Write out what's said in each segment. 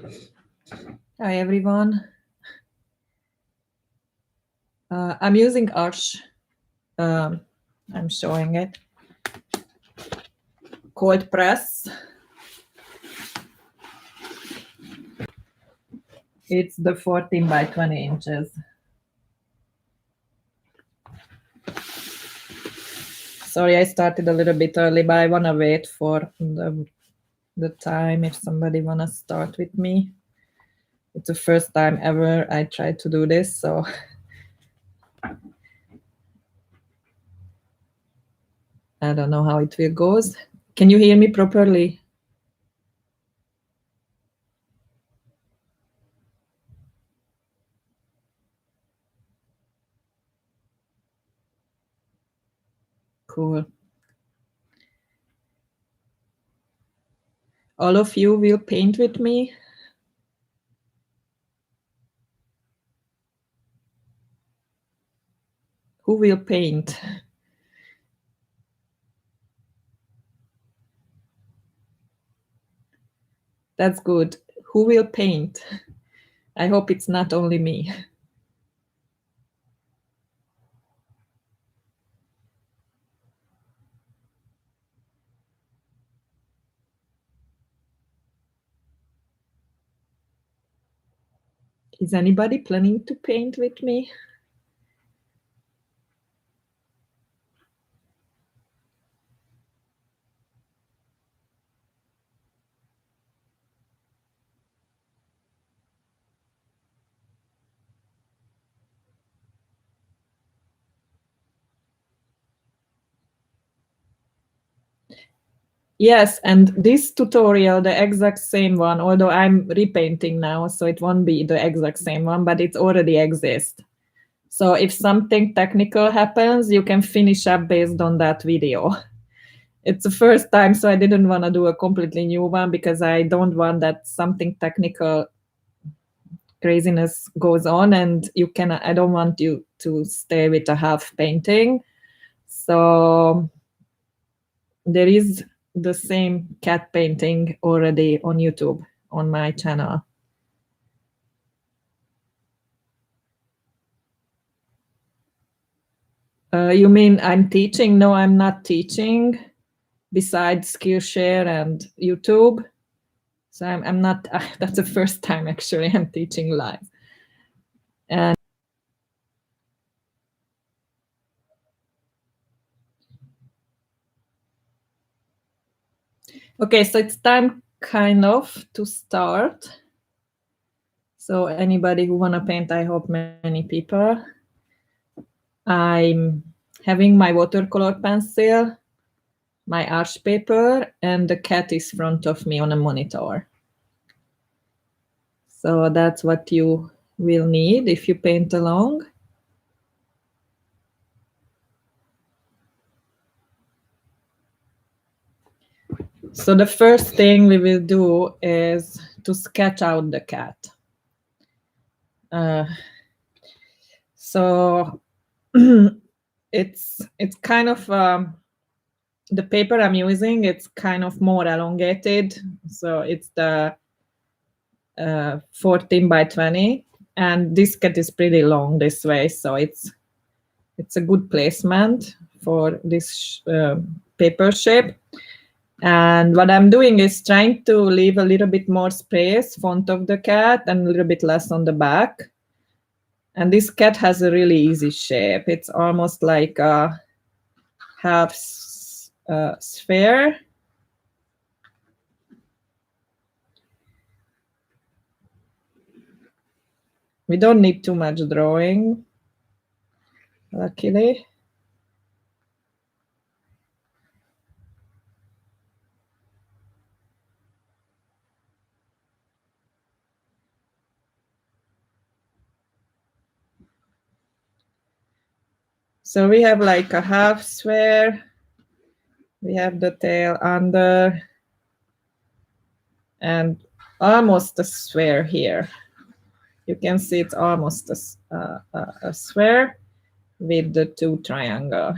Hi everyone. I'm using Arch. I'm showing it. Cold press. It's the 14 by 20 inches. Sorry, I started a little bit early, but I want to wait for the time if somebody want to start with me. It's the first time ever I tried to do this, so I don't know how it will go. Can you hear me properly? Cool. All of you will paint with me? Who will paint? That's good. Who will paint? I hope it's not only me. Is anybody planning to paint with me? Yes, and this tutorial, the exact same one, although I'm repainting now, so it won't be the exact same one, but it already exists. So if something technical happens, you can finish up based on that video. It's the first time, so I didn't want to do a completely new one because I don't want that something technical craziness goes on and I don't want you to stay with a half painting. So there is the same cat painting already on YouTube on my channel. You mean I'm teaching? No, I'm not teaching. Besides Skillshare and YouTube, so I'm not. That's the first time actually I'm teaching live. And okay, so it's time kind of to start. So anybody who wanna paint, I hope many people. I'm having my watercolor pencil, my arch paper, and the cat is in front of me on a monitor. So that's what you will need if you paint along. So the first thing we will do is to sketch out the cat. So it's kind of the paper I'm using, it's kind of more elongated. So it's the 14 by 20, and this cat is pretty long this way, so it's a good placement for this paper shape. And what I'm doing is trying to leave a little bit more space in front of the cat and a little bit less on the back. And this cat has a really easy shape. It's almost like a half sphere. We don't need too much drawing, luckily. So we have like a half sphere. We have the tail under and almost a sphere here. You can see it's almost a sphere with the two triangles.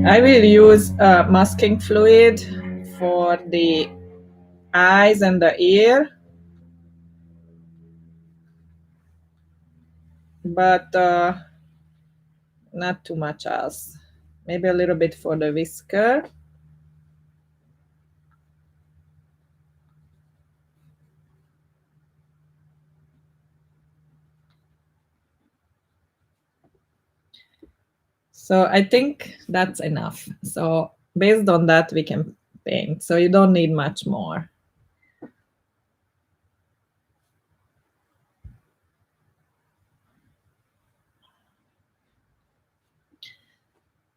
I will use masking fluid for the eyes and the ear, but not too much else. Maybe a little bit for the whisker. So I think that's enough. So based on that, we can paint. So you don't need much more.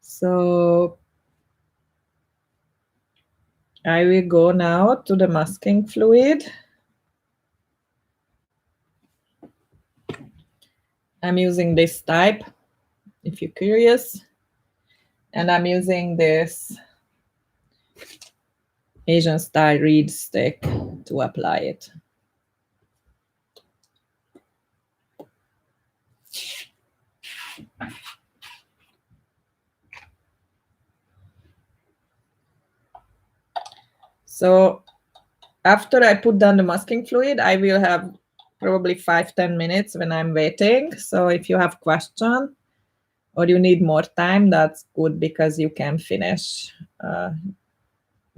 So I will go now to the masking fluid. I'm using this type, if you're curious. And I'm using this Asian style reed stick to apply it. So after I put down the masking fluid, I will have probably 5-10 minutes when I'm waiting. So if you have question or you need more time, that's good because you can finish.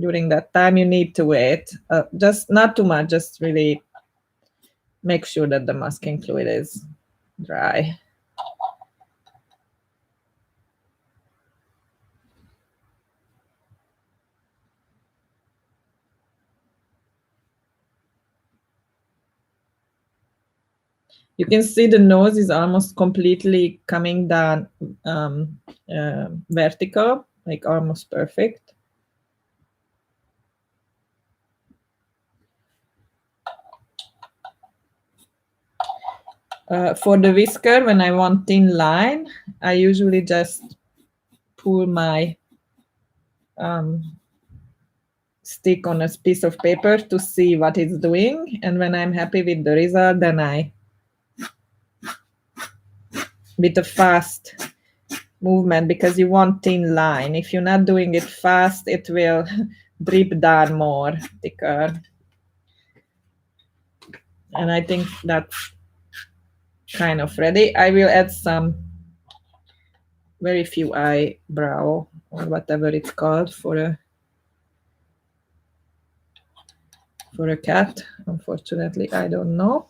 During that time, you need to wait. Just not too much, just really make sure that the masking fluid is dry. You can see the nose is almost completely coming down vertical, like almost perfect. For the whisker, when I want thin line, I usually just pull my stick on a piece of paper to see what it's doing. And when I'm happy with the result, then I, with a fast movement, because you want thin line. If you're not doing it fast, it will drip down more thicker. And I think that's kind of ready. I will add some very few eyebrow or whatever it's called for a cat. Unfortunately, I don't know.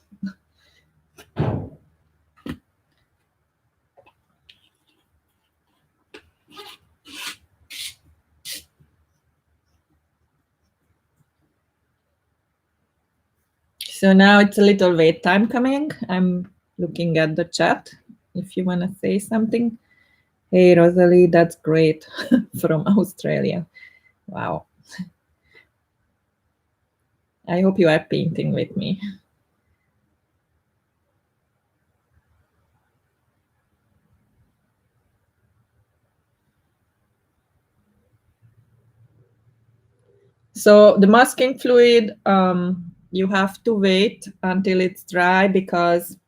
So now it's a little wait time coming. I'm looking at the chat if you want to say something. Hey, Rosalie, that's great from Australia. Wow. I hope you are painting with me. So the masking fluid, you have to wait until it's dry because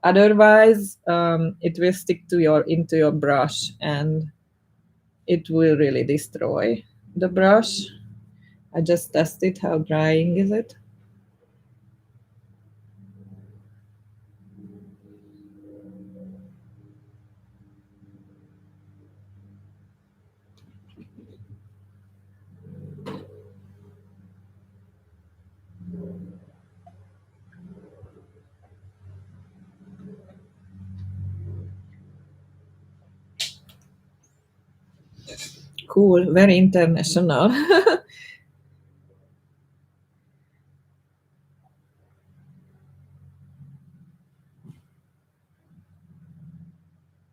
otherwise it will stick into your brush and it will really destroy the brush. I just tested how drying is it. Cool, very international.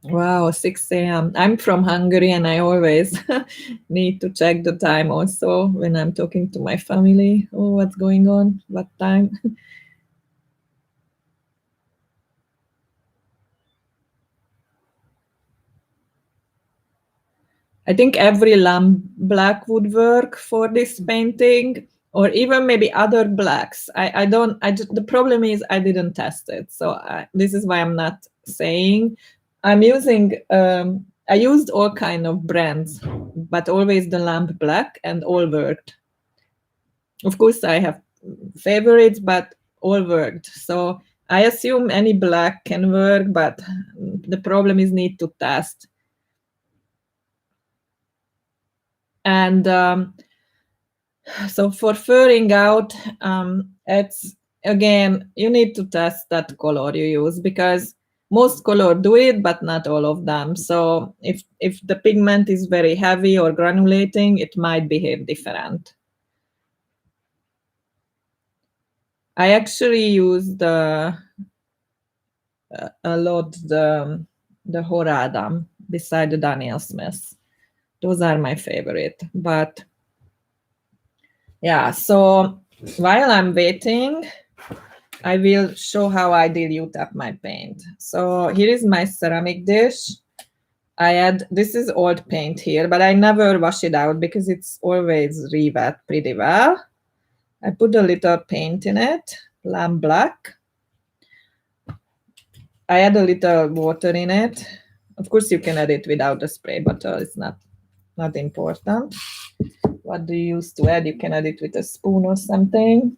Wow, 6 a.m. I'm from Hungary and I always need to check the time also when I'm talking to my family. Oh, what's going on? What time? I think every lamp black would work for this painting, or even maybe other blacks. The problem is I didn't test it. So this is why I'm not saying. I'm using I used all kind of brands, but always the lamp black, and all worked. Of course, I have favorites, but all worked. So I assume any black can work, but the problem is need to test. And so for furring out, it's again, you need to test that color you use, because most color do it, but not all of them. So if the pigment is very heavy or granulating, it might behave different. I actually use a lot the Horadam beside the Daniel Smith. Those are my favorite. But yeah, so while I'm waiting, I will show how I dilute up my paint. So here is my ceramic dish. I add, this is old paint here, but I never wash it out because it's always re-wet pretty well. I put a little paint in it, lamp black. I add a little water in it. Of course, you can add it without a spray bottle. It's not important. What do you use to add? You can add it with a spoon or something.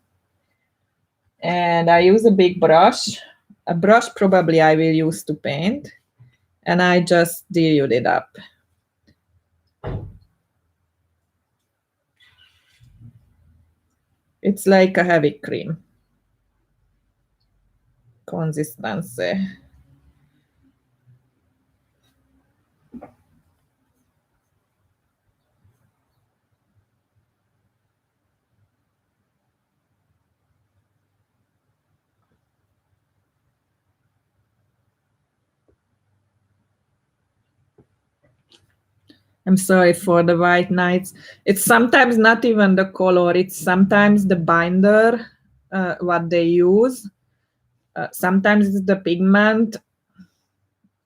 And I use a big brush. A brush probably I will use to paint. And I just dilute it up. It's like a heavy cream consistency. I'm sorry for the white nights. It's sometimes not even the color. It's sometimes the binder, what they use. Sometimes it's the pigment.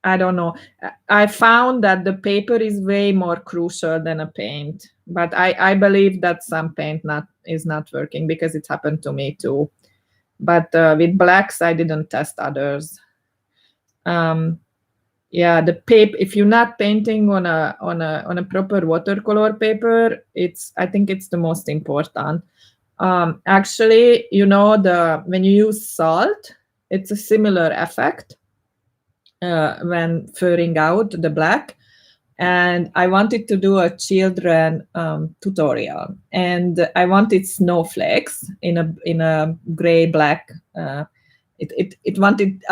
I don't know. I found that the paper is way more crucial than a paint. But I believe that some paint is not working, because it happened to me too. But with blacks, I didn't test others. Yeah, the paper, if you're not painting on a proper watercolor paper, I think it's the most important. Actually, when you use salt, it's a similar effect when furring out the black. And I wanted to do a children tutorial, and I wanted snowflakes in a gray black. I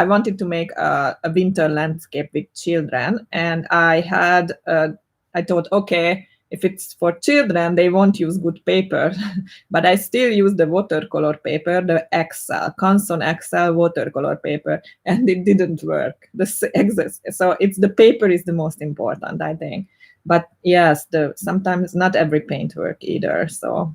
wanted to make a winter landscape with children, and I thought, okay, if it's for children, they won't use good paper, but I still use the watercolor paper, the Canson XL watercolor paper, and it didn't work. So it's the paper is the most important, I think. But yes, sometimes not every paint work either. So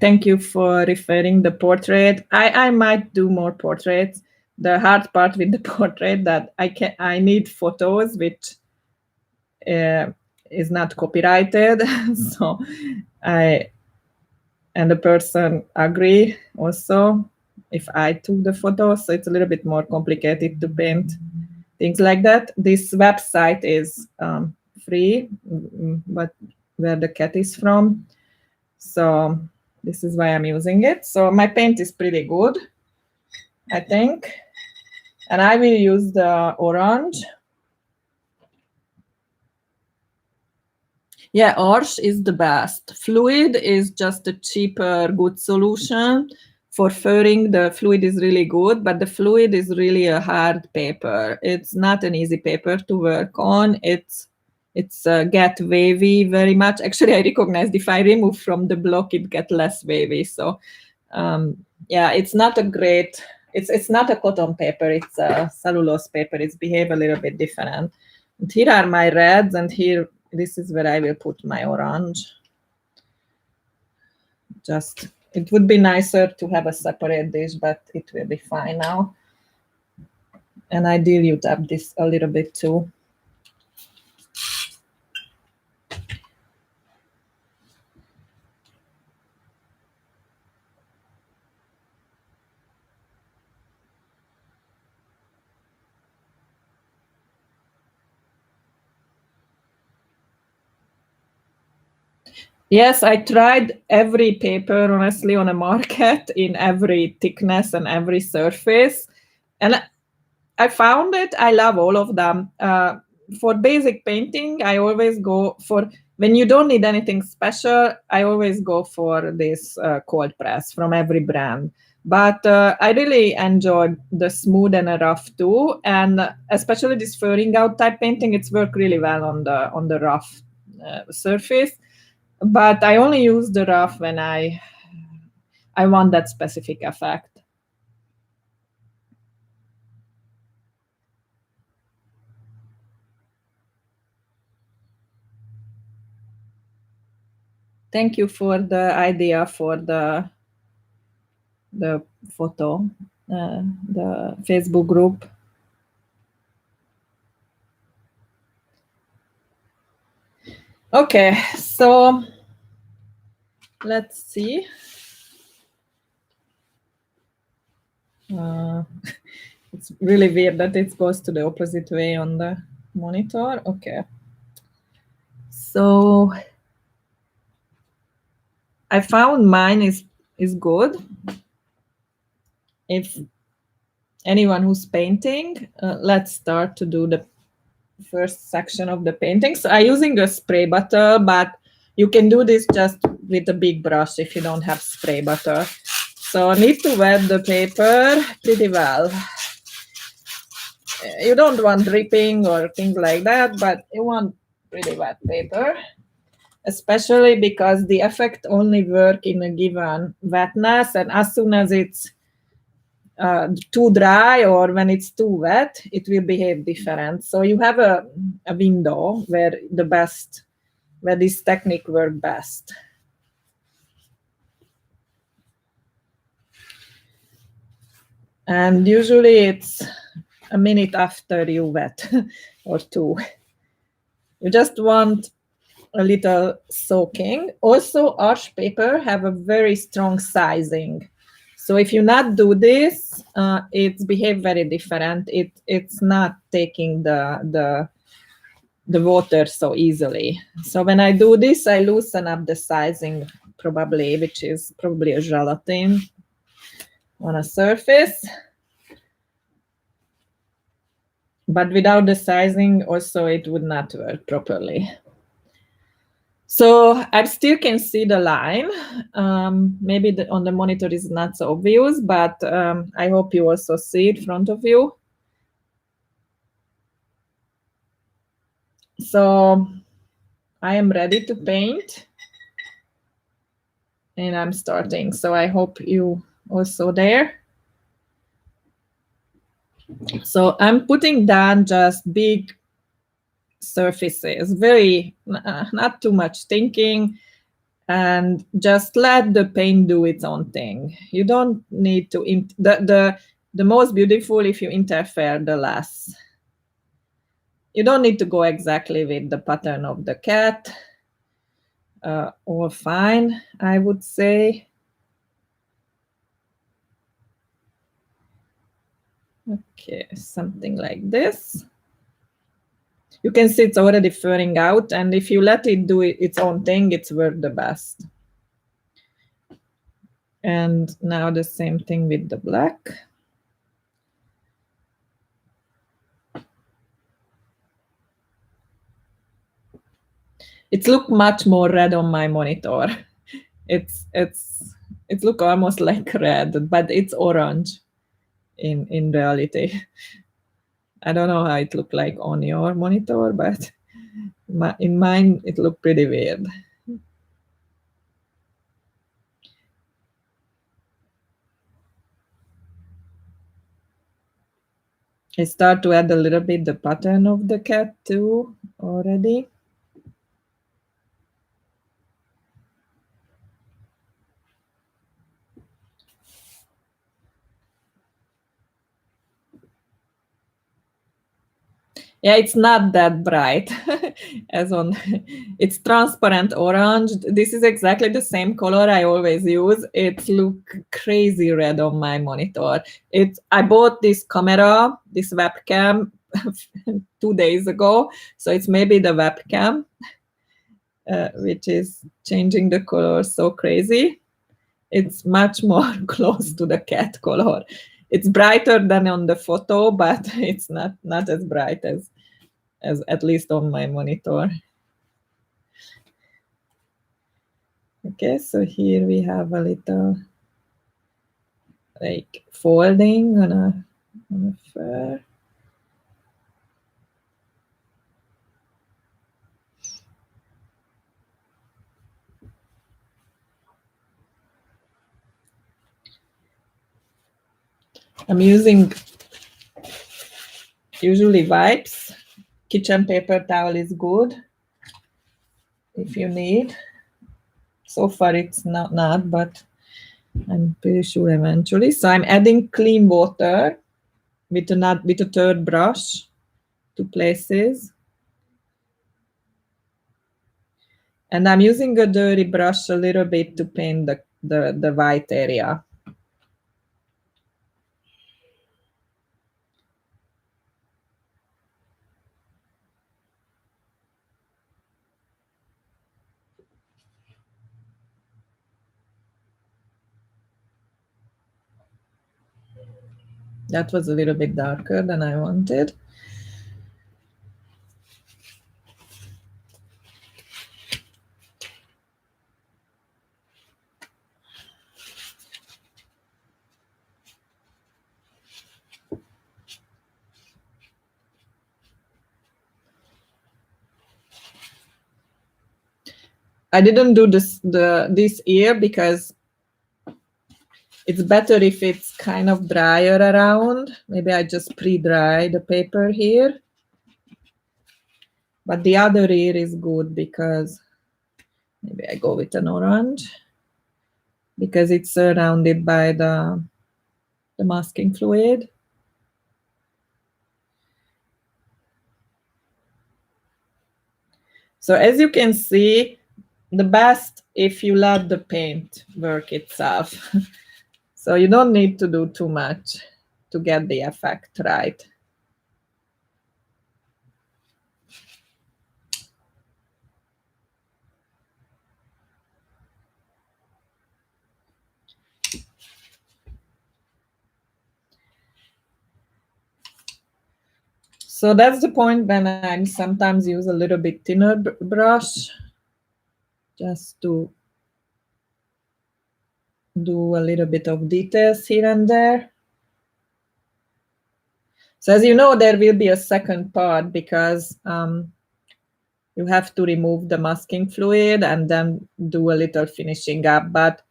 thank you for referring the portrait. I might do more portraits. The hard part with the portrait that I need photos which is not copyrighted. So and the person agree also if I took the photo. So it's a little bit more complicated to paint things like that. This website is free, but where the cat is from. So this is why I'm using it. So my paint is pretty good, I think. And I will use the orange. Yeah, orange is the best. Fluid is just a cheaper, good solution. For furring, the fluid is really good, but the fluid is really a hard paper. It's not an easy paper to work on. It's get wavy very much. Actually, I recognized if I remove from the block, it get less wavy. So yeah, it's not a great, it's not a cotton paper, it's a cellulose paper. It's behave a little bit different. And here are my reds, and here, this is where I will put my orange. Just, it would be nicer to have a separate dish, but it will be fine now. And I dilute up this a little bit too. Yes, I tried every paper, honestly, on a market in every thickness and every surface. And I found it. I love all of them. For basic painting, I always go for, when you don't need anything special, I always go for this cold press from every brand. But I really enjoyed the smooth and a rough too, and especially this furring out type painting. It's worked really well on the rough surface. But I only use the rough when I want that specific effect. Thank you for the idea for the photo, the Facebook group. Okay, so let's see. It's really weird that it goes to the opposite way on the monitor. Okay. So I found mine is good. If anyone who's painting, let's start to do the first section of the painting. So I'm using a spray butter, but you can do this just with a big brush if you don't have spray butter. So I need to wet the paper pretty well. You don't want dripping or things like that, but you want pretty wet paper, especially because the effect only work in a given wetness, and as soon as it's too dry or when it's too wet, it will behave different. So you have a window where this technique works best. And usually it's a minute after you wet or two. You just want a little soaking. Also, arch paper have a very strong sizing. So if you not do this, it's behave very different. It's not taking the water so easily. So when I do this, I loosen up the sizing probably, which is probably a gelatin on a surface. But without the sizing, also it would not work properly. So I still can see the line. Maybe on the monitor is not so obvious, but I hope you also see it in front of you. So I am ready to paint. And I'm starting. So I hope you also there. So I'm putting down just big surfaces, very not too much thinking, and just let the paint do its own thing. You don't need to the most beautiful if you interfere the less. You don't need to go exactly with the pattern of the cat. All fine, I would say. Okay, something like this. You can see it's already furring out, and if you let it do its own thing, it's worth the best. And now the same thing with the black. It looks much more red on my monitor. It look almost like red, but it's orange in reality. I don't know how it looked like on your monitor, but in mine it looked pretty weird. I start to add a little bit the pattern of the cat too already. Yeah, it's not that bright as on, it's transparent orange. This is exactly the same color I always use. It look crazy red on my monitor. I bought this camera, this webcam 2 days ago. So it's maybe the webcam. which is changing the color so crazy. It's much more close to the cat color. It's brighter than on the photo, but it's not as bright as at least on my monitor. Okay, so here we have a little like folding on a fur. I'm using usually wipes. Kitchen paper towel is good if you need. So far it's not, but I'm pretty sure eventually. So I'm adding clean water with a third brush to places. And I'm using a dirty brush a little bit to paint the white area. That was a little bit darker than I wanted. I didn't do this ear because it's better if it's kind of drier around. Maybe I just pre-dry the paper here. But the other ear is good because maybe I go with an orange because it's surrounded by the masking fluid. So as you can see, the best if you let the paint work itself. So you don't need to do too much to get the effect right. So that's the point when I sometimes use a little bit thinner brush just to do a little bit of details here and there. So as you know, there will be a second part because you have to remove the masking fluid and then do a little finishing up. But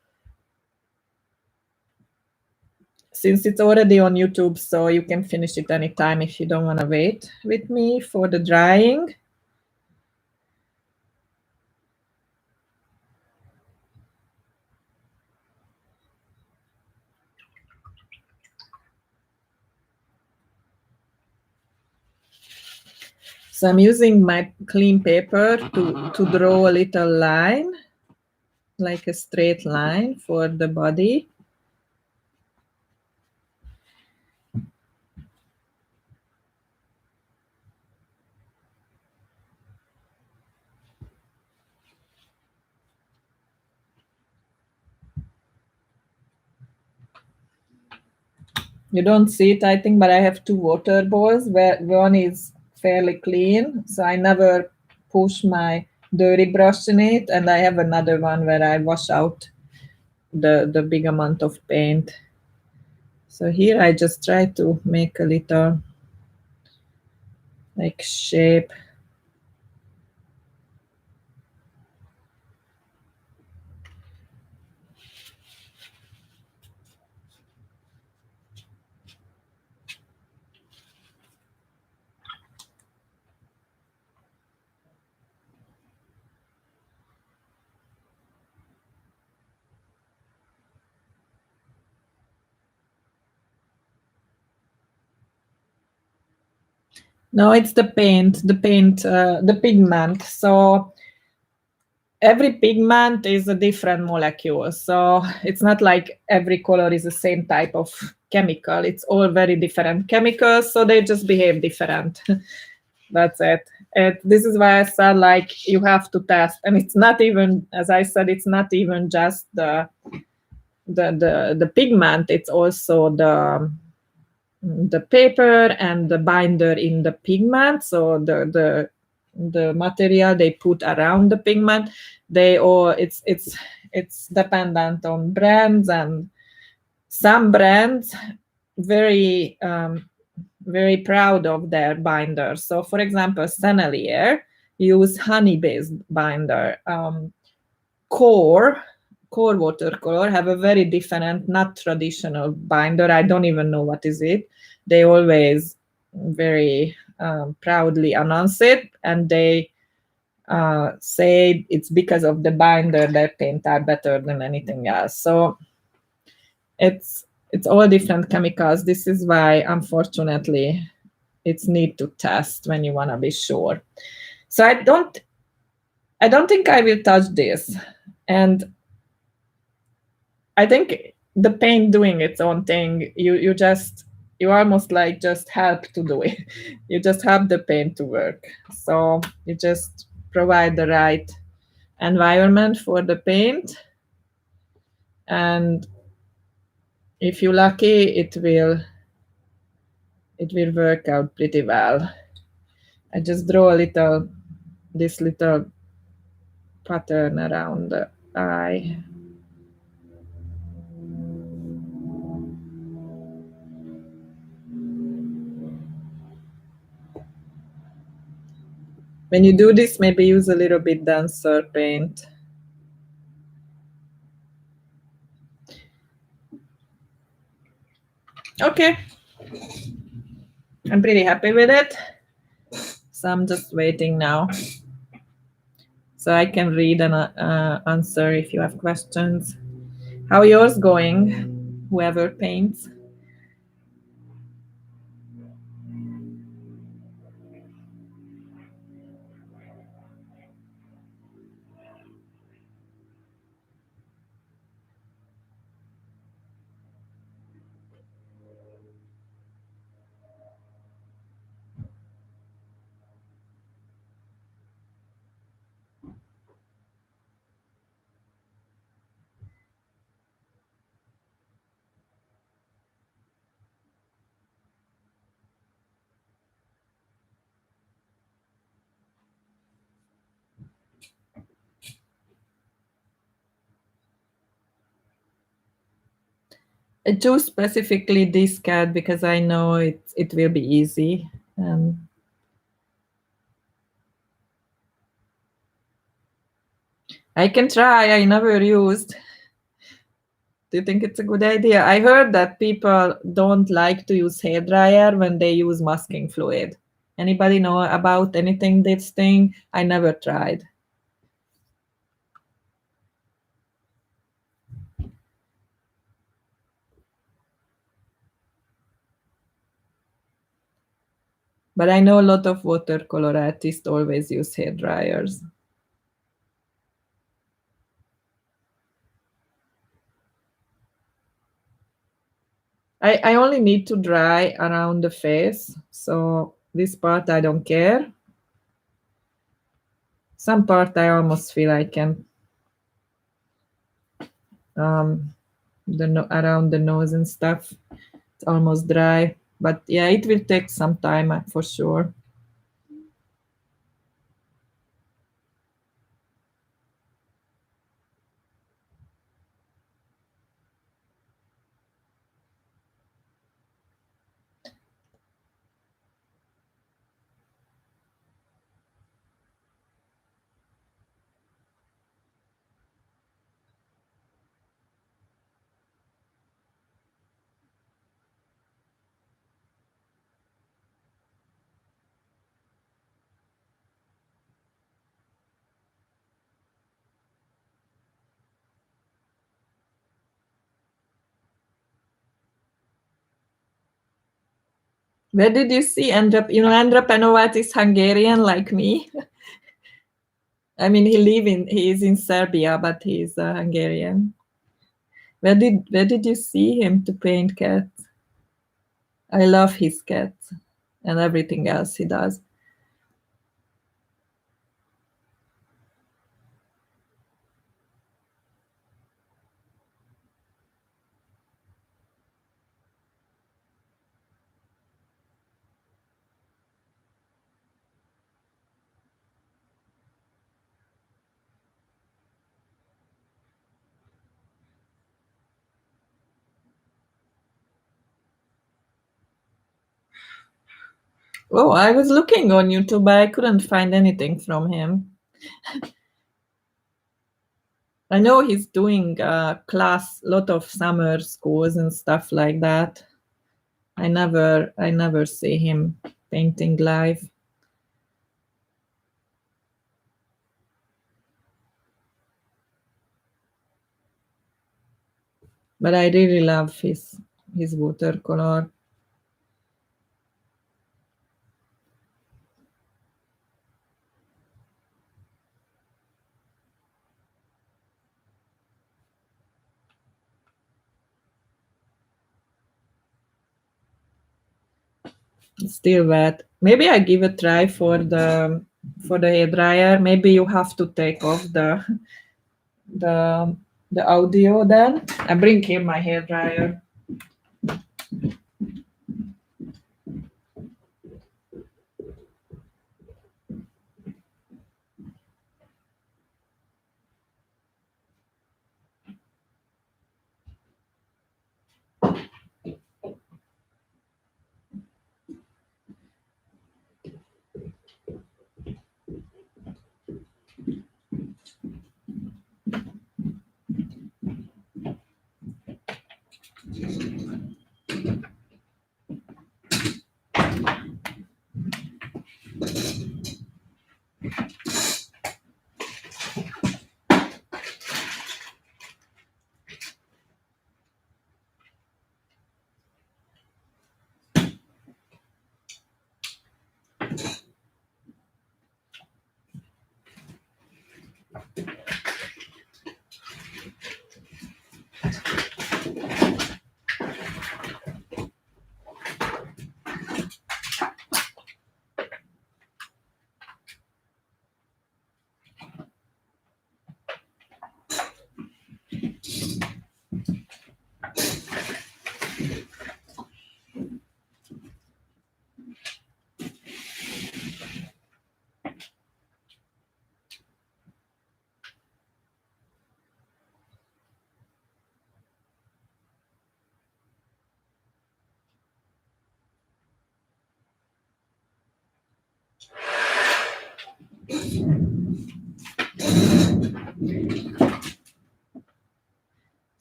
since it's already on YouTube, so you can finish it anytime if you don't want to wait with me for the drying. So I'm using my clean paper to draw a little line, like a straight line for the body. You don't see it, I think, but I have two water bowls where one is fairly clean, so I never push my dirty brush in it, and I have another one where I wash out the big amount of paint. So here I just try to make a little like shape. No, it's the paint, the pigment. So every pigment is a different molecule. So it's not like every color is the same type of chemical. It's all very different chemicals, so they just behave different. That's it. This is why I said like you have to test, and it's not even, as I said, it's not even just the pigment. It's also the paper and the binder in the pigment. So the material they put around the pigment, they all it's dependent on brands, and some brands very very proud of their binders. So, for example, Sennelier use honey-based binder. Core Watercolor have a very different, not traditional binder. I don't even know what is it. They always very proudly announce it, and they say it's because of the binder their paint are better than anything else. So it's all different chemicals. This is why, unfortunately, it's need to test when you want to be sure. So I don't think I will touch this, and I think the paint doing its own thing. You almost like just help to do it. You just help the paint to work. So you just provide the right environment for the paint, and if you're lucky, it will work out pretty well. I just draw this little pattern around the eye. When you do this, maybe use a little bit denser paint. Okay. I'm pretty happy with it. So I'm just waiting now. So I can read and answer if you have questions. How yours going, whoever paints? I choose specifically this cat because I know it will be easy. I can try. I never used. Do you think it's a good idea? I heard that people don't like to use hair dryer when they use masking fluid. Anybody know about anything this thing? I never tried. But I know a lot of watercolor artists always use hair dryers. I only need to dry around the face, so this part I don't care. Some part I almost feel I can around the nose and stuff. It's almost dry, but yeah, it will take some time for sure. Where did you see Andra? You know, Andra Penovat is Hungarian like me. I mean, he is in Serbia, but he's Hungarian. Where did you see him to paint cats? I love his cats and everything else he does. Oh, I was looking on YouTube, but I couldn't find anything from him. I know he's doing lot of summer schools and stuff like that. I never see him painting live. But I really love his watercolor. It's still wet. Maybe I give a try for the hair dryer. Maybe you have to take off the the audio then. I bring here my hair dryer.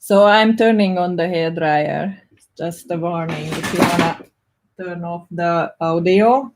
So I'm turning on the hair dryer. Just a warning if you wanna turn off the audio.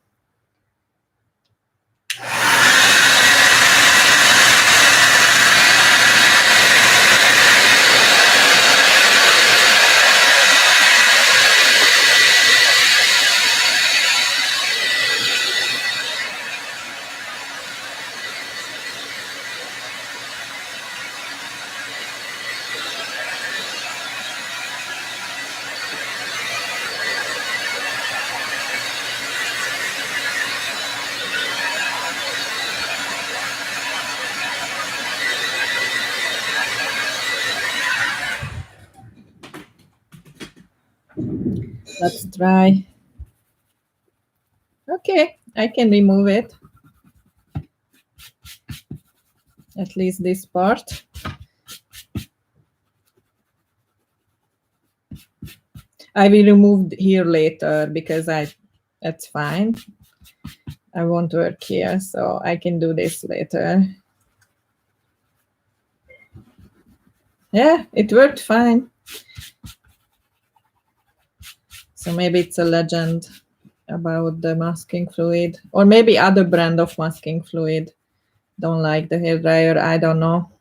Let's try. Okay, I can remove it. At least this part. I will remove here later because that's fine. I won't work here, so I can do this later. Yeah, it worked fine. So maybe it's a legend about the masking fluid, or maybe other brand of masking fluid. Don't like the hair dryer, I don't know.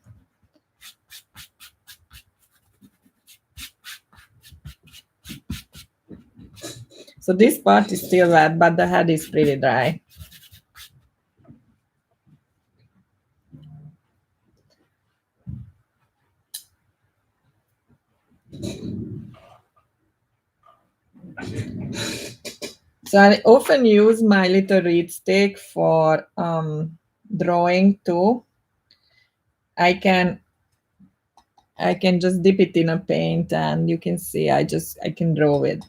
So this part is still wet, but the head is pretty dry. So I often use my little reed stick for drawing too. I can just dip it in a paint, and you can see I can draw with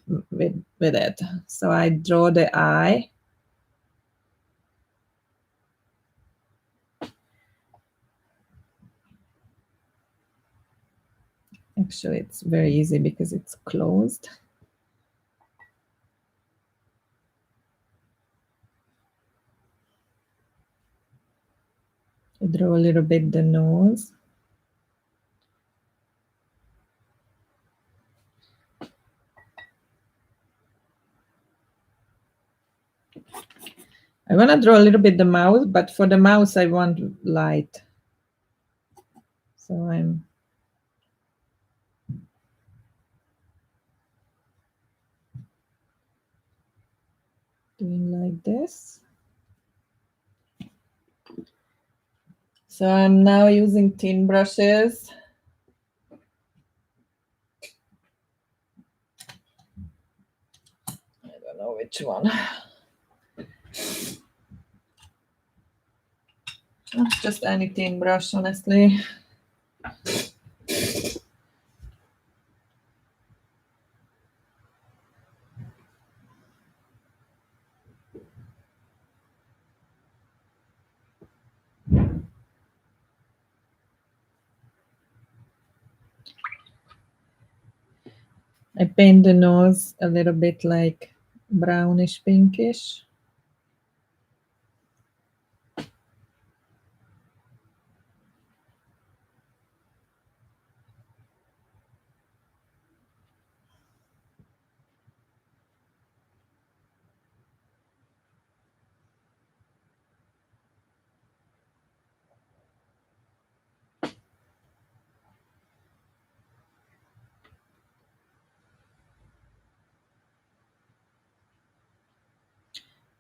it. So I draw the eye. Actually, it's very easy because it's closed. I draw a little bit the nose. I want to draw a little bit the mouth, but for the mouth I want light. So I'm doing like this. So I'm now using thin brushes. I don't know which one. Just any thin brush, honestly. I paint the nose a little bit like brownish pinkish.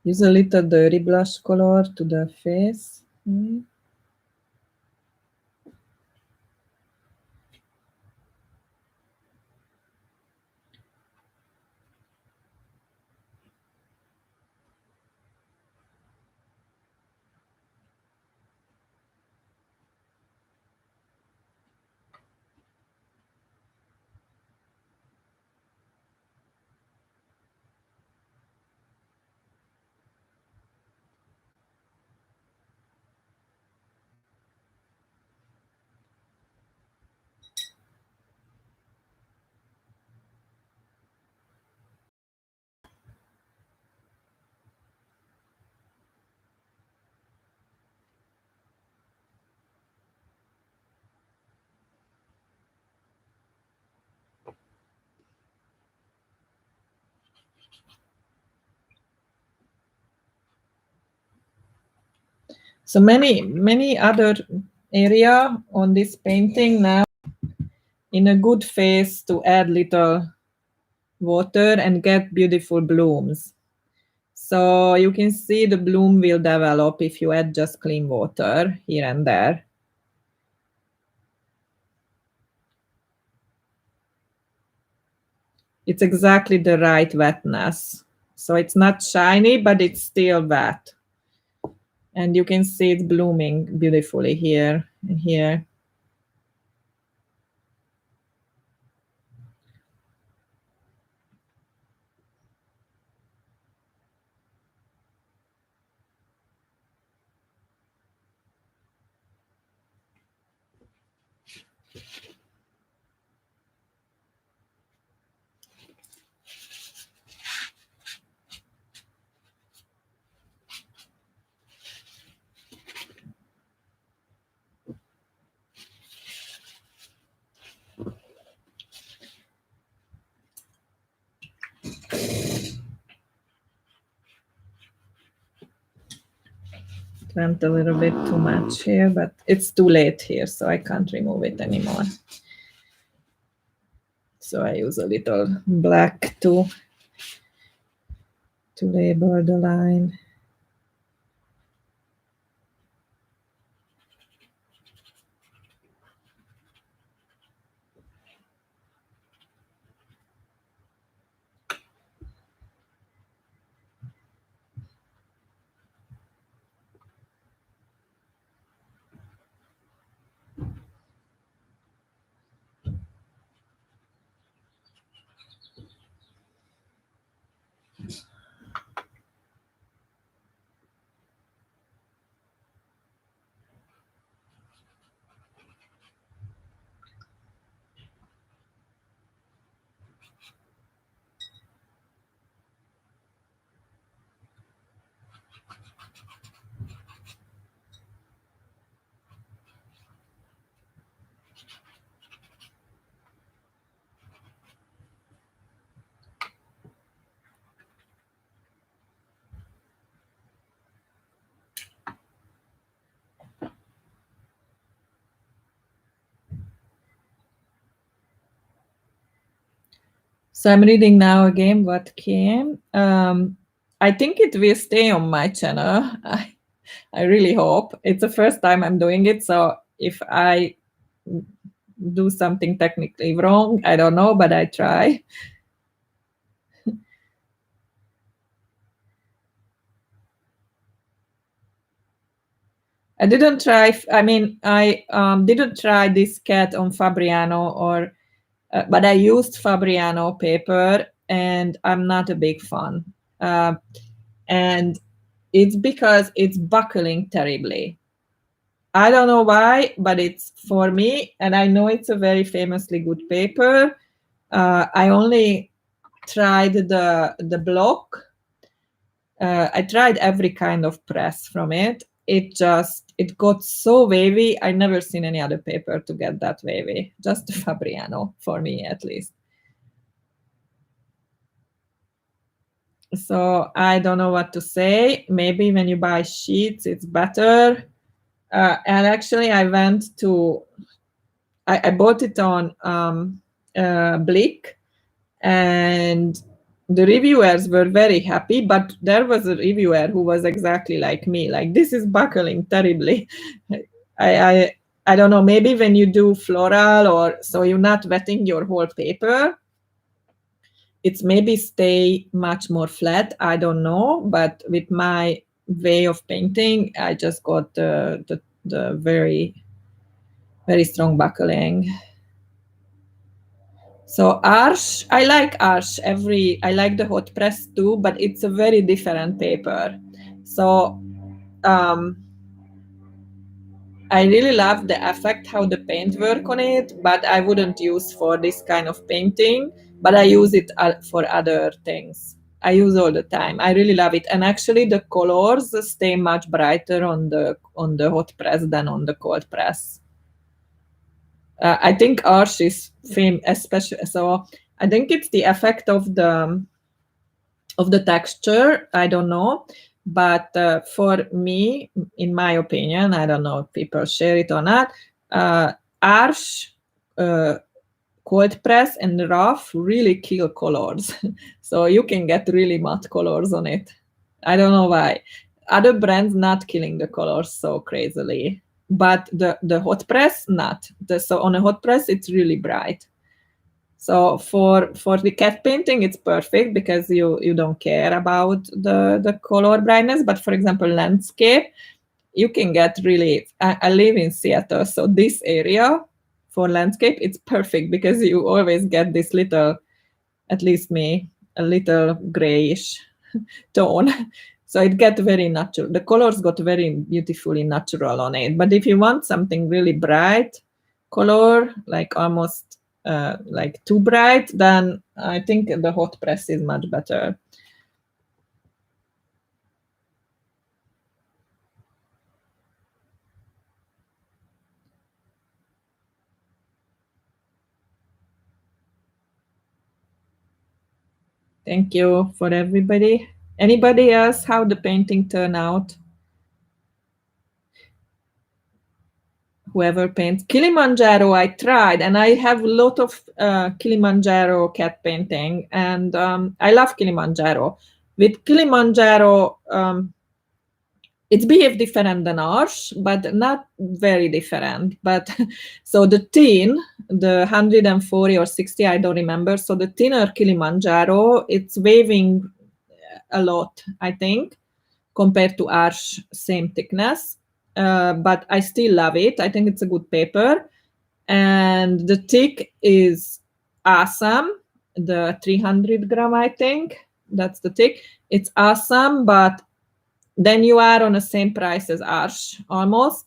Use a little dirty blush color to the face. So many other area on this painting now in a good phase to add little water and get beautiful blooms. So you can see the bloom will develop if you add just clean water here and there. It's exactly the right wetness. So it's not shiny, but it's still wet. And you can see it blooming beautifully here and here. Went a little bit too much here, but it's too late here, so I can't remove it anymore. So I use a little black to label the line. So I'm reading now again what came. I think it will stay on my channel. I really hope. It's the first time I'm doing it, so if I do something technically wrong, I don't know, but I try. I didn't try, I mean, I didn't try this cat on Fabriano, or but I used Fabriano paper, and I'm not a big fan. And it's because it's buckling terribly. I don't know why, but it's for me, and I know it's a very famously good paper. I only tried the block. I tried every kind of press from it. It got so wavy. I never seen any other paper to get that wavy. Just Fabriano, for me at least. So I don't know what to say. Maybe when you buy sheets, it's better. And actually, I bought it on Blick, and the reviewers were very happy, but there was a reviewer who was exactly like me, like, this is buckling terribly. I don't know, maybe when you do floral, or so you're not wetting your whole paper, it's maybe stay much more flat. I don't know, but with my way of painting, I just got the very, very strong buckling. So Arch, I like Arch. I like the hot press too, but it's a very different paper. So I really love the effect, how the paint work on it, but I wouldn't use for this kind of painting, but I use it for other things. I use all the time. I really love it. And actually the colors stay much brighter on the hot press than on the cold press. I think Arch is especially, so I think it's the effect of the texture. I don't know, but for me, in my opinion, I don't know if people share it or not, Arch, cold press, and rough really kill colors. So you can get really matte colors on it. I don't know why. Other brands not killing the colors so crazily, but the hot press not. So on a hot press, it's really bright. So for the cat painting, it's perfect because you don't care about the color brightness. But for example, landscape, you can get really. I live in Seattle, so this area for landscape, it's perfect because you always get this little, at least me, a little grayish tone. So it got very natural. The colors got very beautifully natural on it. But if you want something really bright color, like almost like too bright, then I think the hot press is much better. Thank you for everybody. Anybody else, how the painting turned out? Whoever paints Kilimanjaro, I tried, and I have a lot of Kilimanjaro cat painting, and I love Kilimanjaro. With Kilimanjaro, it's behaved different than ours, but not very different. But so the tin, the 140 or 60, I don't remember. So the thinner Kilimanjaro, it's waving a lot, I think, compared to ours, same thickness. But I still love it. I think it's a good paper. And the thick is awesome. The 300 gram, I think, that's the thick. It's awesome, but then you are on the same price as Arch almost.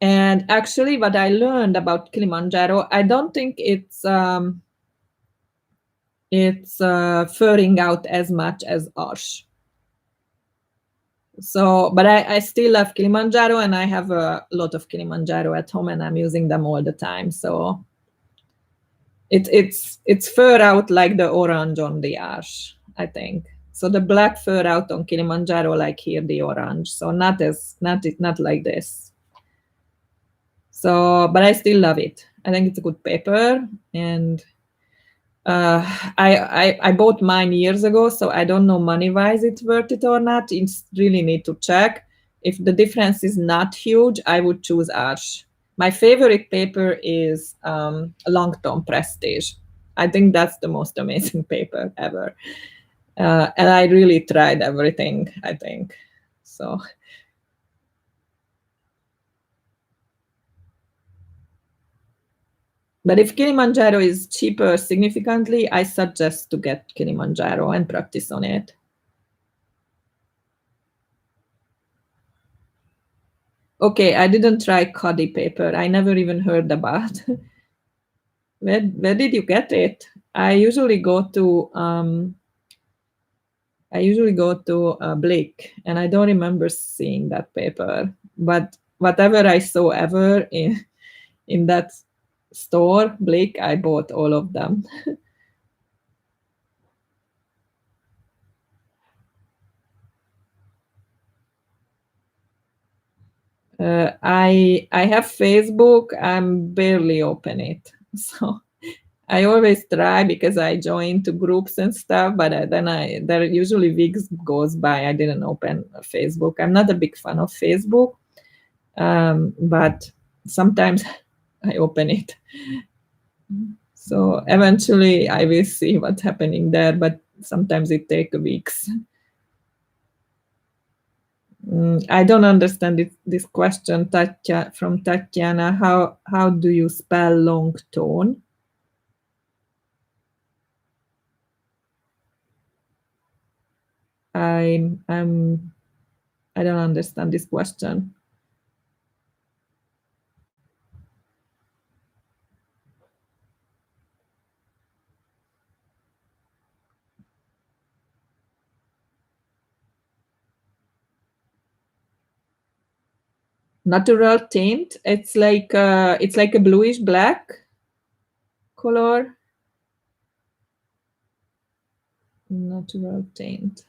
And actually, what I learned about Kilimanjaro, I don't think it's furring out as much as Arch. So, but I still love Kilimanjaro, and I have a lot of Kilimanjaro at home, and I'm using them all the time. So it's fur out like the orange on the Arch, I think. So the black fur out on Kilimanjaro, like here the orange. So not like this. So, but I still love it. I think it's a good paper, and I bought mine years ago, so I don't know money-wise it's worth it or not. It's really need to check. If the difference is not huge, I would choose Arch. My favorite paper is Longton Prestige. I think that's the most amazing paper ever. And I really tried everything, I think. So. But if Kilimanjaro is cheaper significantly, I suggest to get Kilimanjaro and practice on it. Okay, I didn't try Cuddy paper. I never even heard about. Where did you get it? I usually go to Blake, and I don't remember seeing that paper. But whatever I saw ever in that store, Blake, I bought all of them. I have Facebook. I'm barely open it, so I always try because I join to groups and stuff. But then there usually weeks goes by. I didn't open Facebook. I'm not a big fan of Facebook, but sometimes I open it. So eventually I will see what's happening there, but sometimes it takes weeks. I don't understand this question, from Tatiana. How do you spell long tone? I don't understand this question. Natural tint. It's like a bluish black color. Natural tint.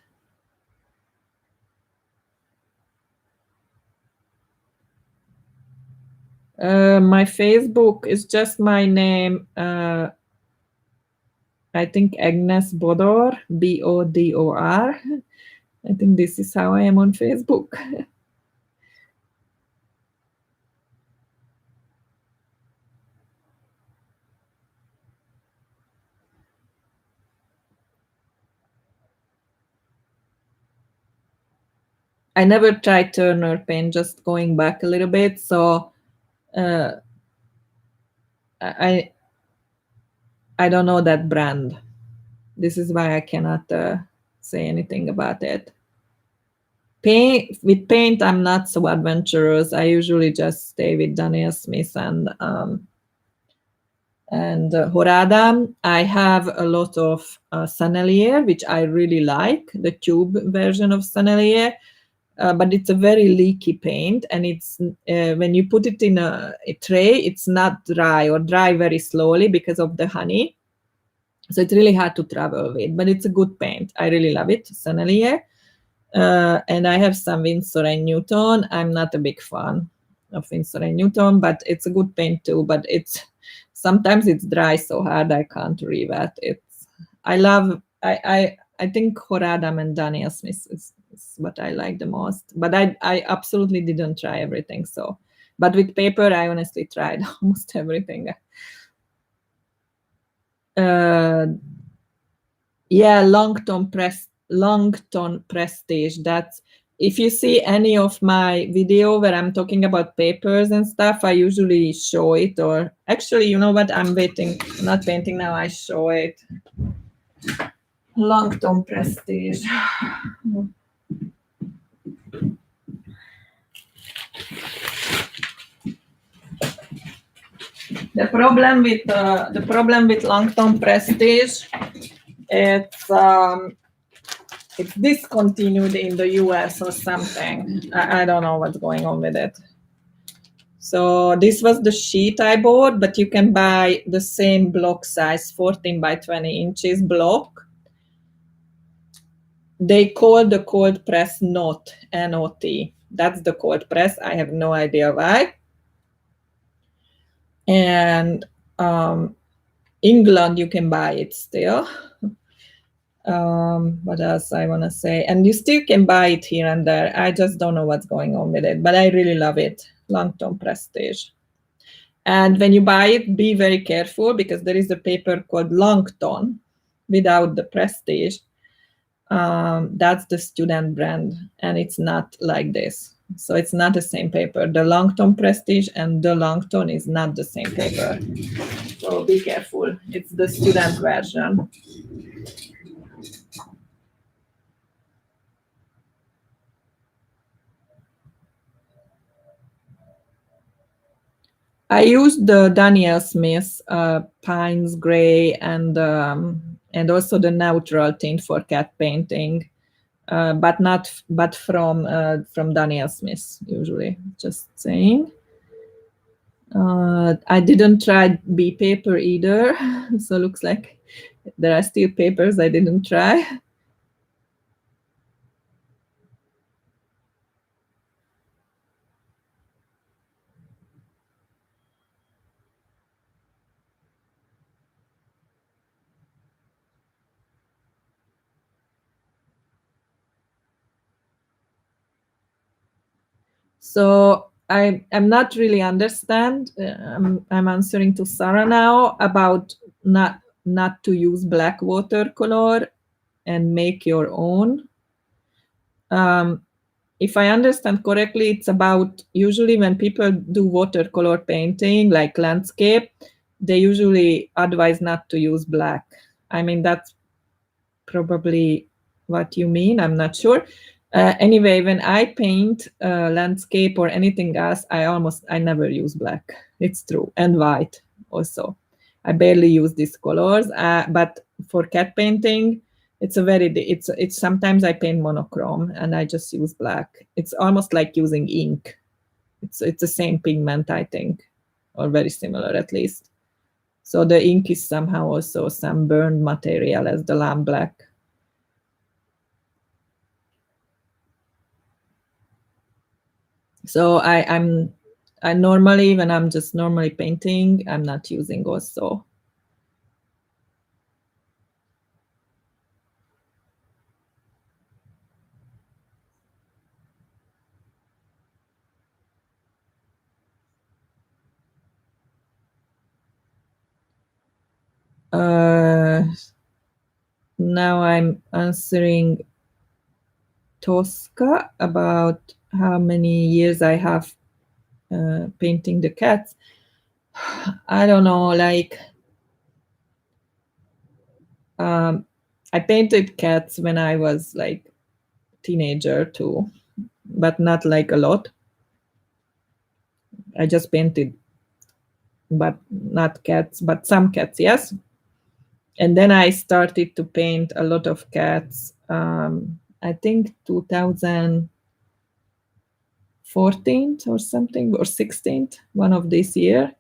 My Facebook is just my name. I think Agnes Bodor, Bodor. I think this is how I am on Facebook. I never tried Turner paint, just going back a little bit. So I don't know that brand. This is why I cannot say anything about it. With paint, I'm not so adventurous. I usually just stay with Daniel Smith and Horada. I have a lot of Sennelier, which I really like, the tube version of Sennelier. But it's a very leaky paint, and it's when you put it in a tray, it's not dry or dry very slowly because of the honey. So it's really hard to travel with, but it's a good paint. I really love it, Sennelier. And I have some Winsor & Newton. I'm not a big fan of Winsor & Newton, but it's a good paint too. But sometimes it's dry so hard I can't re-wet it. I think Horadam and Daniel Smith is what I like the most. But I absolutely didn't try everything. So, but with paper, I honestly tried almost everything. Yeah, Longton Prestige. That's, if you see any of my video where I'm talking about papers and stuff, I usually show it. Or actually, you know what? I'm not painting now. I show it. Longton Prestige. The problem with Longton Prestige, it's discontinued in the US or something. I don't know what's going on with it. So this was the sheet I bought, but you can buy the same block size, 14 by 20 inches block. They call the cold press NOT, N-O-T. That's the cold press. I have no idea why. And England, you can buy it still. What else I want to say? And you still can buy it here and there. I just don't know what's going on with it, but I really love it. Langton Prestige. And when you buy it, be very careful because there is a paper called Langton without the Prestige. That's the student brand, and it's not like this. So it's not the same paper. The Langton Prestige and the Langton is not the same paper. So be careful. It's the student version. I used the Daniel Smith Pines Gray and also the neutral tint for cat painting, but from Daniel Smith usually. Just saying. I didn't try B paper either, so looks like there are still papers I didn't try. So I'm not really understand. I'm answering to Sarah now about not to use black watercolor and make your own. If I understand correctly, it's about usually when people do watercolor painting, like landscape, they usually advise not to use black. I mean, that's probably what you mean. I'm not sure. Anyway, when I paint landscape or anything else, I never use black. It's true, and white also. I barely use these colors. But for cat painting, it's sometimes I paint monochrome and I just use black. It's almost like using ink. It's the same pigment, I think, or very similar at least. So the ink is somehow also some burned material as the lamp black. So I normally, when I'm just normally painting, I'm not using also. Now I'm answering Tosca about how many years I have painting the cats. I don't know, like I painted cats when I was like teenager too, but not like a lot. I just painted, but not cats, but some cats, yes. And then I started to paint a lot of cats. I think 2014 or something, or 16th, one of this year,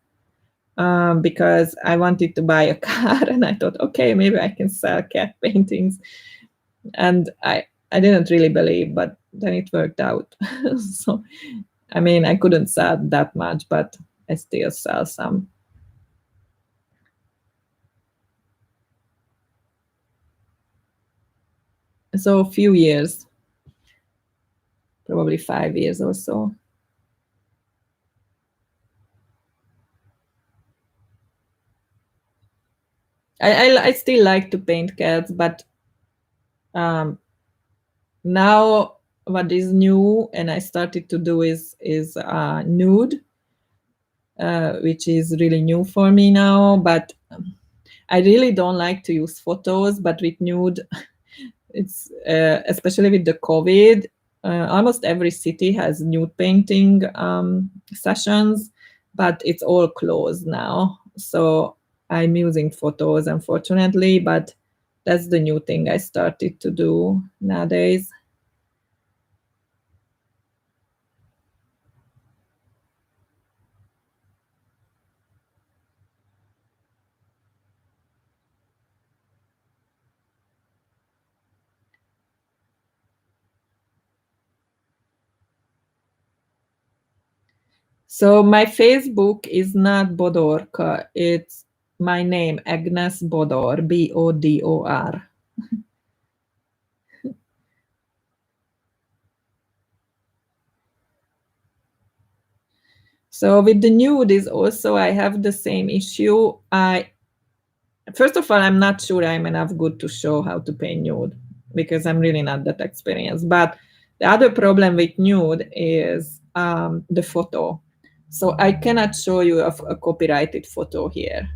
because I wanted to buy a car, and I thought, okay, maybe I can sell cat paintings. And I didn't really believe, but then it worked out. So, I mean, I couldn't sell that much, but I still sell some. So a few years, probably 5 years or so. I still like to paint cats, but now what is new and I started to do is nude, which is really new for me now. But I really don't like to use photos, but with nude, it's especially with the COVID, almost every city has nude painting sessions, but it's all closed now. So I'm using photos, unfortunately, but that's the new thing I started to do nowadays. So my Facebook is not Bodorka. It's my name, Agnes Bodor, Bodor. So with the nude is also, I have the same issue. First of all, I'm not sure I'm enough good to show how to paint nude because I'm really not that experienced. But the other problem with nude is the photo. So I cannot show you a copyrighted photo here.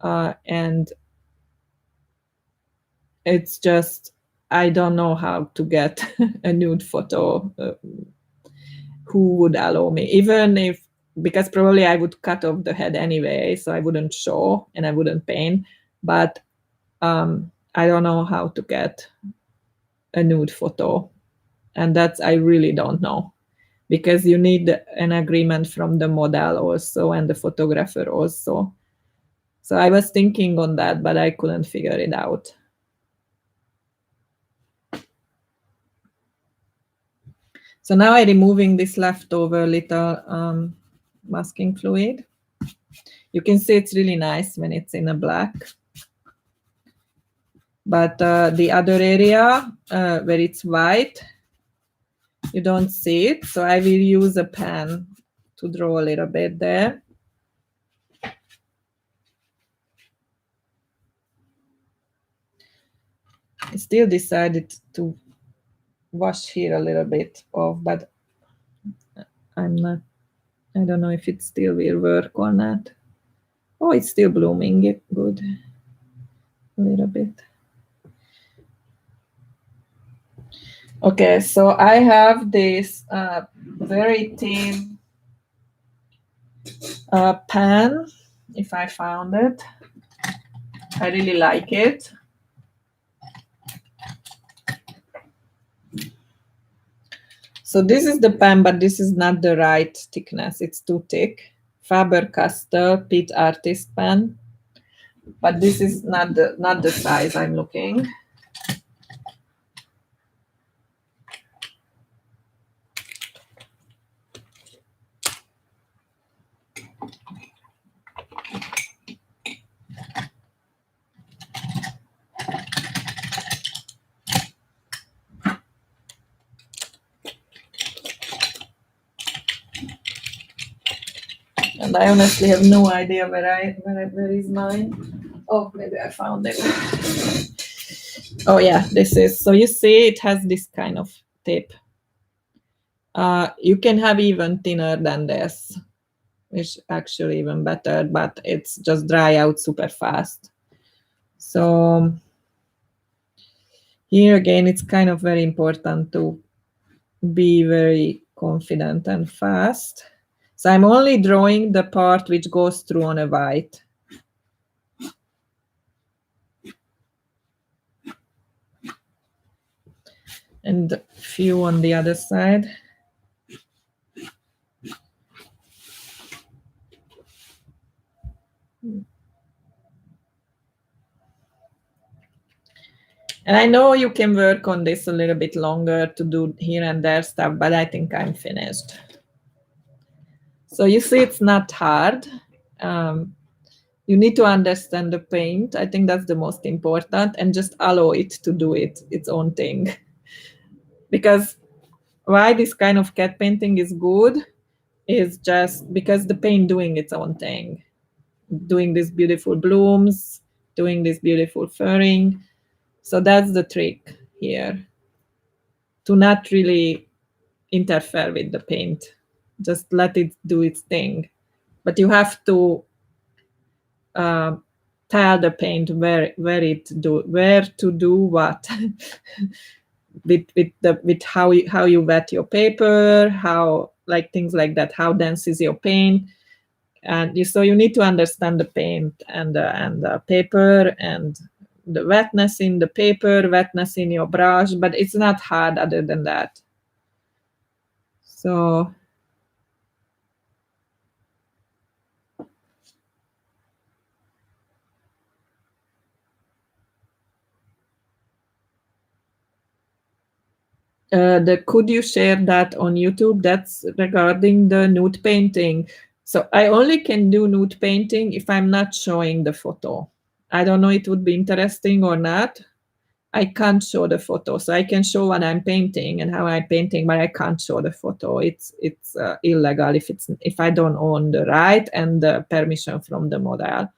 And it's just, I don't know how to get a nude photo. Who would allow me, even if, because probably I would cut off the head anyway, so I wouldn't show and I wouldn't paint. But I don't know how to get a nude photo, and that's, I really don't know, because you need an agreement from the model also and the photographer also. So I was thinking on that, but I couldn't figure it out. So now I'm removing this leftover little masking fluid. You can see it's really nice when it's in a black. But the other area where it's white, you don't see it. So I will use a pen to draw a little bit there. I still decided to wash here a little bit off, but I don't know if it still will work or not. Oh, it's still blooming. It good. A little bit. Okay, so I have this very thin pen, if I found it. I really like it. So this is the pen, but this is not the right thickness. It's too thick. Faber-Castell Pit Artist pen, but this is not the size I'm looking. And I honestly have no idea where is mine. Oh, maybe I found it. Oh yeah, this is, so you see it has this kind of tip. You can have even thinner than this, which actually even better, but it's just dry out super fast. So here again, it's kind of very important to be very confident and fast. So I'm only drawing the part which goes through on a white. And a few on the other side. And I know you can work on this a little bit longer to do here and there stuff, but I think I'm finished. So you see, it's not hard. You need to understand the paint. I think that's the most important, and just allow it to do its own thing. Because why this kind of cat painting is good is just because the paint doing its own thing, doing these beautiful blooms, doing this beautiful furring. So that's the trick here, to not really interfere with the paint, just let it do its thing. But you have to tell the paint where to do what with how you wet your paper, how, like, things like that, how dense is your paint. And so you need to understand the paint and the paper and the wetness in the paper, wetness in your brush, but it's not hard other than that. So could you share that on YouTube? That's regarding the nude painting. So I only can do nude painting if I'm not showing the photo. I don't know it would be interesting or not. I can't show the photo. So I can show what I'm painting and how I'm painting, but I can't show the photo. It's illegal if I don't own the right and the permission from the model.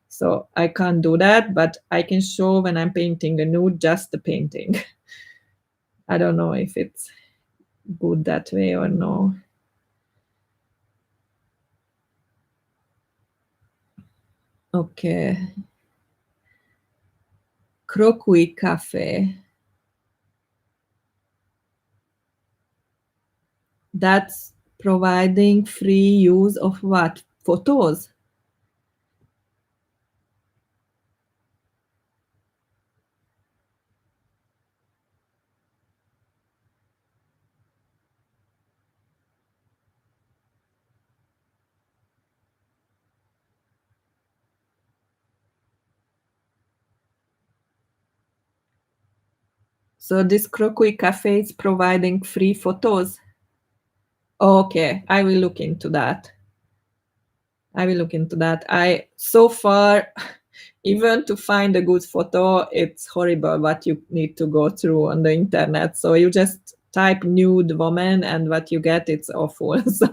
So I can't do that, but I can show when I'm painting a nude, just the painting. I don't know if it's good that way or no. Okay. Crocui Cafe. That's providing free use of what? Photos? So this Crocui Cafe is providing free photos? Okay, I will look into that. I will look into that. I so far, even to find a good photo, it's horrible what you need to go through on the internet. So you just type nude woman, and what you get, it's awful. So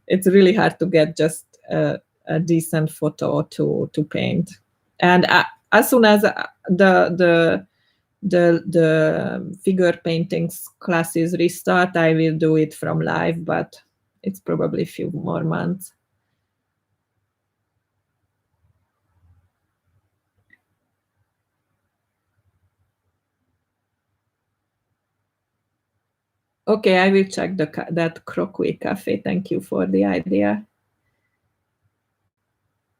it's really hard to get just a decent photo to paint. And as soon as the figure paintings classes restart, I will do it from live, but it's probably a few more months. Okay, I will check that Crocui Cafe. Thank you for the idea.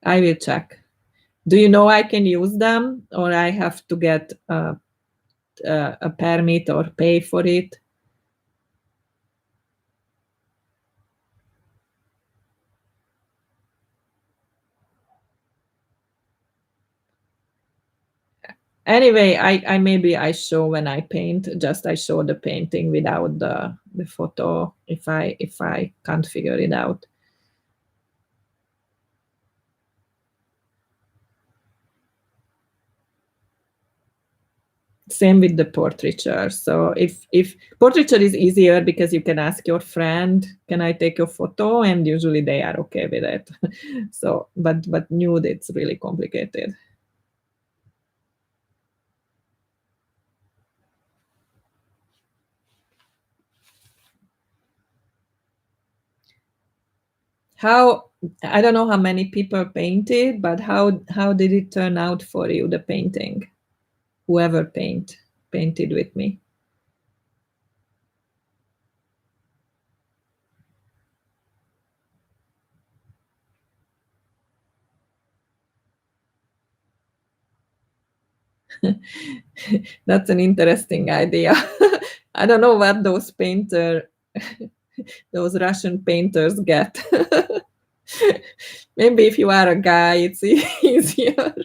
I will check. Do you know I can use them, or I have to get a permit or pay for it? Anyway, I maybe I show when I paint. Just I show the painting without the photo if I can't figure it out. Same with the portraiture. So if portraiture is easier because you can ask your friend, can I take your photo? And usually they are okay with it. So but nude, it's really complicated. How, I don't know how many people painted, but how did it turn out for you, the painting? Whoever painted with me. That's an interesting idea. I don't know what those Russian painters get. Maybe if you are a guy, it's easier.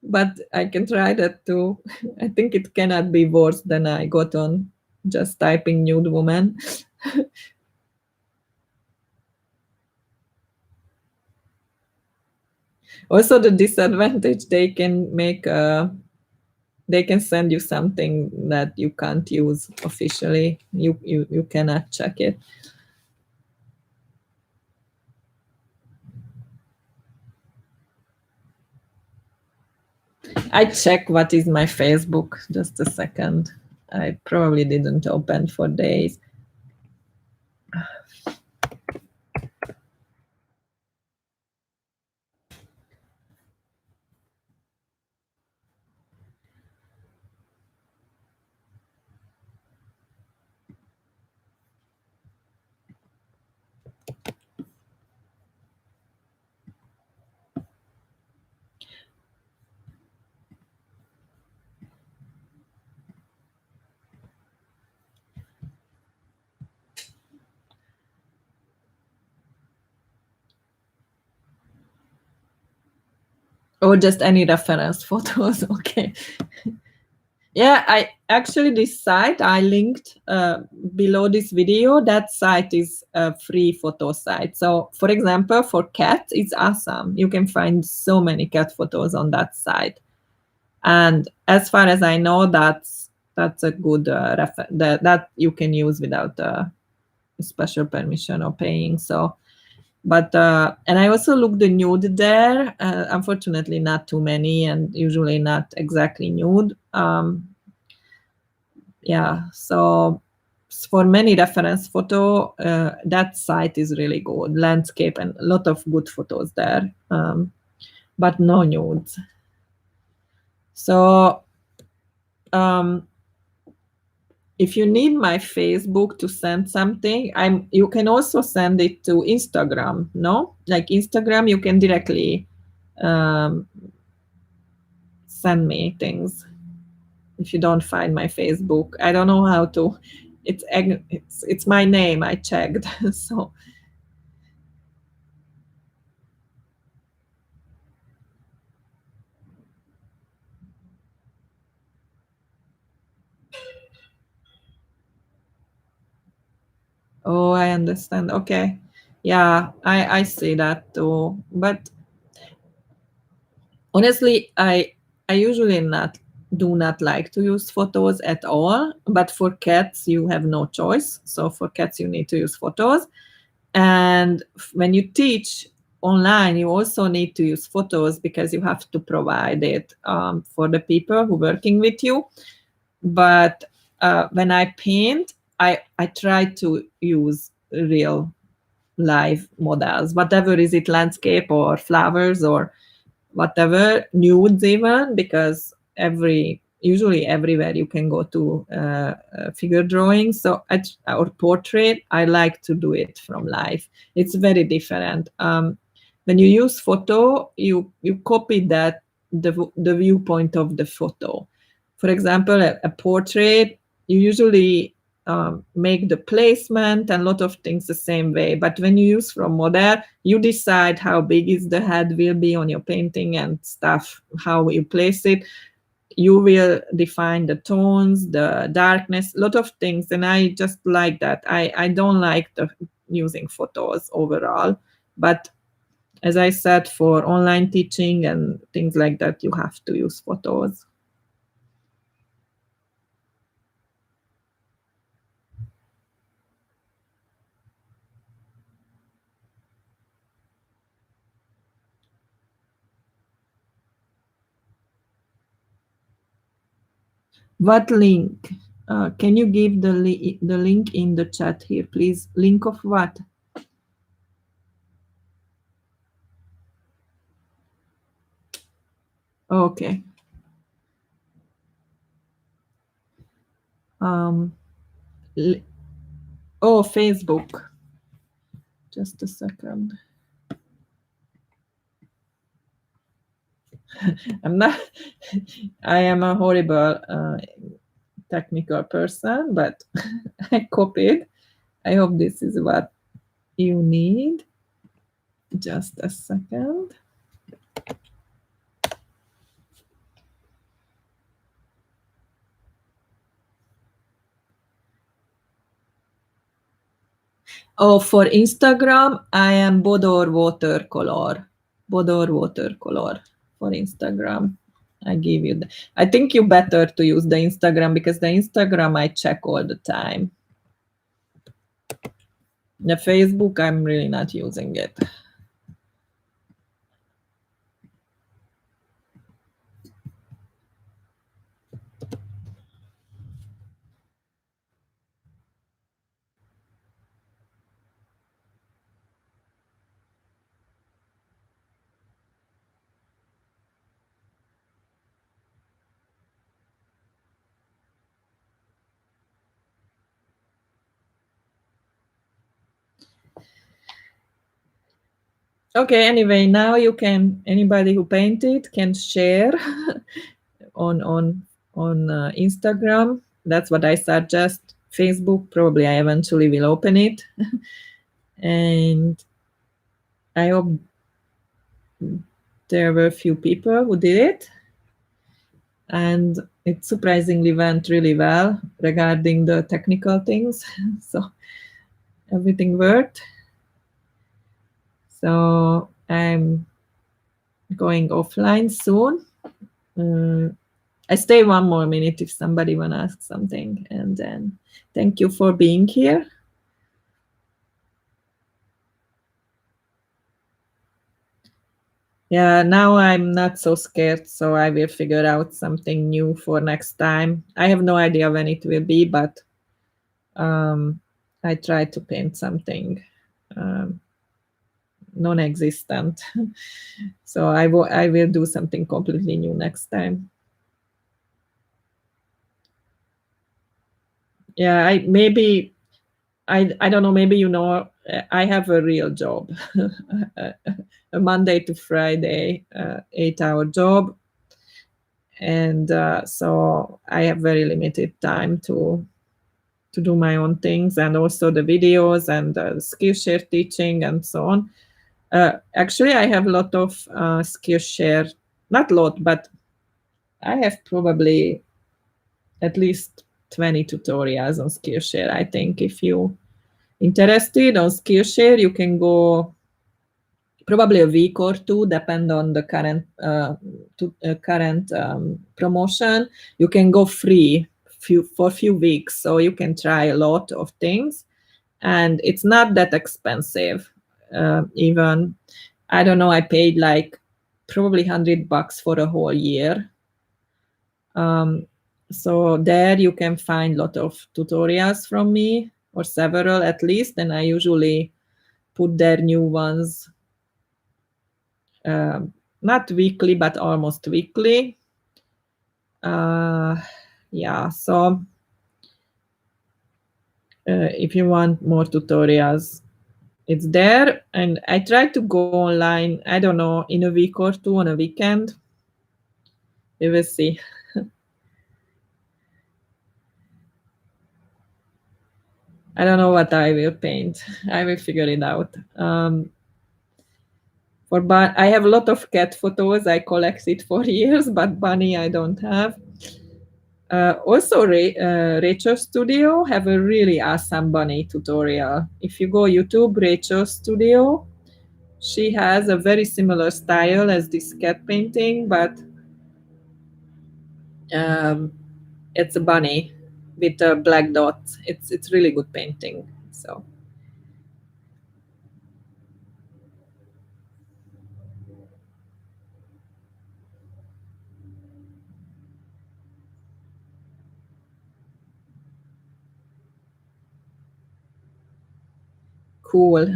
But I can try that too. I think it cannot be worse than I got on just typing nude woman. Also, the disadvantage, they can send you something that you can't use officially. You cannot check it. I check what is my Facebook. Just a second. I probably didn't open for days. Or just any reference photos. Okay. Yeah, I actually, this site I linked below this video, that site is a free photo site. So for example, for cats, it's awesome. You can find so many cat photos on that site. And as far as I know, that's a good that you can use without special permission or paying. So, but and I also looked the nude there. Unfortunately, not too many, and usually not exactly nude. Yeah, so for many reference photo, that site is really good. Landscape and a lot of good photos there, but no nudes. So um, if you need my Facebook to send something, you can also send it to Instagram, no? Like Instagram, you can directly um, send me things if you don't find my Facebook. I don't know how to. It's my name. I checked. So oh, I understand. Okay. Yeah, I see that too. But honestly, I usually not do not like to use photos at all, but for cats you have no choice. So for cats you need to use photos. And when you teach online, you also need to use photos because you have to provide it for the people who are working with you. But when I paint, I try to use real live models, whatever is it, landscape or flowers or whatever, nudes even, because usually everywhere you can go to figure drawing. So or portrait, I like to do it from life. It's very different. When you use photo, you copy the viewpoint of the photo. For example, a portrait, you usually make the placement and a lot of things the same way. But when you use from model, you decide how big is the head will be on your painting and stuff, how you place it. You will define the tones, the darkness, a lot of things. And I just like that. I don't like using photos overall. But as I said, for online teaching and things like that, you have to use photos. What link? Can you give the link in the chat here, please? Link of what? Okay. Um, oh, Facebook. Just a second. I'm not. I am a horrible technical person, but I copied. I hope this is what you need. Just a second. Oh, for Instagram, I am Bodor Watercolor. Bodor Watercolor for Instagram. I give you. I think you better to use the Instagram because the Instagram I check all the time. The Facebook, I'm really not using it. Okay, anyway, now you can, anybody who painted can share on Instagram. That's what I suggest. Facebook, probably I eventually will open it. And I hope there were a few people who did it. And it surprisingly went really well regarding the technical things. So everything worked. So I'm going offline soon. I stay one more minute if somebody want to ask something, and then thank you for being here. Yeah, now I'm not so scared, so I will figure out something new for next time. I have no idea when it will be, but I try to paint something non-existent. So I will do something completely new next time. Yeah, I don't know, maybe I have a real job. A Monday to Friday 8-hour job, and so I have very limited time to do my own things, and also the videos and Skillshare teaching and so on. Actually, I have a lot of Skillshare, not a lot, but I have probably at least 20 tutorials on Skillshare. I think if you interested on Skillshare, you can go probably a week or two, depend on the current promotion. You can go free for a few weeks, so you can try a lot of things, and it's not that expensive. Even I don't know, I paid like probably $100 for a whole year. So there you can find a lot of tutorials from me, or several at least, and I usually put their new ones not weekly, but almost weekly. Yeah, so if you want more tutorials, it's there. And I try to go online, I don't know, in a week or two on a weekend. We will see. I don't know what I will paint. I will figure it out. I have a lot of cat photos. I collected for years, but bunny I don't have. Also, Rachel Studio have a really awesome bunny tutorial. If you go YouTube, Rachel Studio, she has a very similar style as this cat painting, but it's a bunny with black dots. It's really good painting. So cool.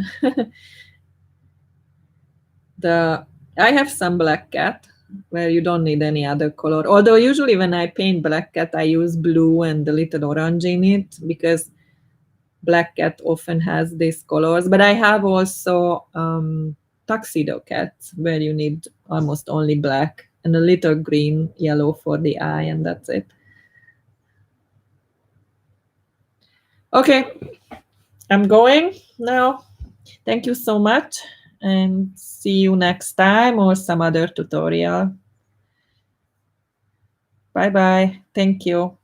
I have some black cat where you don't need any other color. Although usually when I paint black cat, I use blue and a little orange in it, because black cat often has these colors. But I have also tuxedo cats where you need almost only black and a little green, yellow for the eye, and that's it. Okay, I'm going now. Thank you so much, and see you next time or some other tutorial. Bye-bye. Thank you.